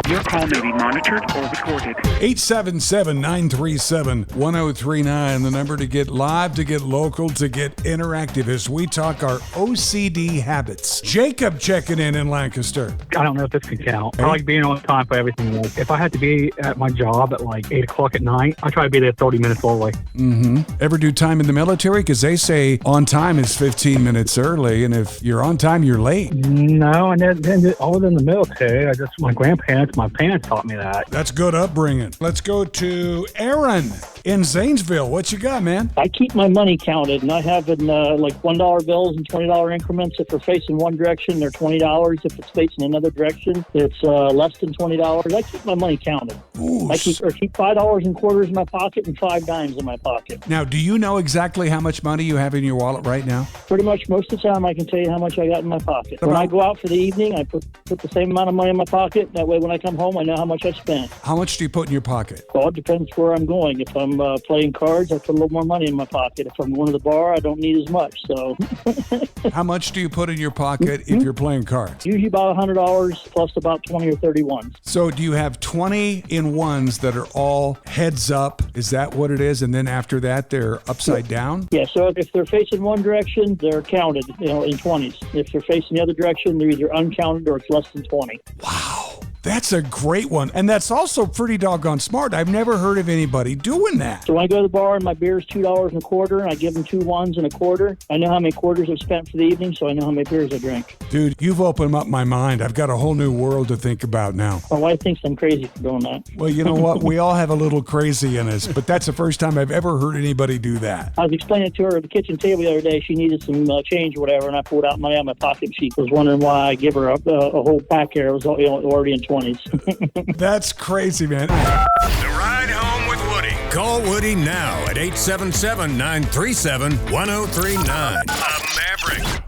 Your call may be monitored or recorded. 877-937-1039, the number to get live, to get local, to get interactive as we talk our OCD habits. Jacob checking in Lancaster. I don't know if this could count. I like being on time for everything. Like, if I had to be at my job at like 8 o'clock at night, I try to be there 30 minutes early. Ever do time in the military? Because they say on time is 15 minutes early, and if you're on time, you're late. No, and then all in the military. My grandparents, my parents taught me that. That's good upbringing. Let's go to Aaron in Zanesville. What you got, man? I keep my money counted, and I have in like $1 bills and $20 increments. If they're facing one direction, they're $20. If it's facing another direction, it's less than $20. I keep my money counted. Ooh. I keep $5 in quarters in my pocket and 5 dimes in my pocket. Now, do you know exactly how much money you have in your wallet right now? Pretty much most of the time, I can tell you how much I got in my pocket. When I go out for the evening, I put the same amount of money in my pocket. That way, when I come home, I know how much I spent. How much do you put in your pocket? Well, it depends where I'm going. If I'm playing cards, I put a little more money in my pocket. If I'm going to the bar, I don't need as much. So, How much do you put in your pocket if you're playing cards? usually about $100 plus about 20 or 30 ones. So do you have 20 in ones that are all heads up? Is that what it is? And then after that, they're upside down? Yeah, so if they're facing one direction, they're counted, in 20s. If they're facing the other direction, they're either uncounted or it's less than 20. Wow. That's a great one. And that's also pretty doggone smart. I've never heard of anybody doing that. So when I go to the bar and my beer is $2 and a quarter, and I give them 2 ones and a quarter, I know how many quarters I've spent for the evening, so I know how many beers I drink. Dude, you've opened up my mind. I've got a whole new world to think about now. My wife thinks I'm crazy for doing that. Well, you know what? We all have a little crazy in us, but that's the first time I've ever heard anybody do that. I was explaining to her at the kitchen table the other day, she needed some change or whatever, and I pulled out money out of my pocket. She was wondering why I give her a whole pack here. It was already in 20s. That's crazy, man. The Ride Home with Woody. Call Woody now at 877-937-1039. A Maverick.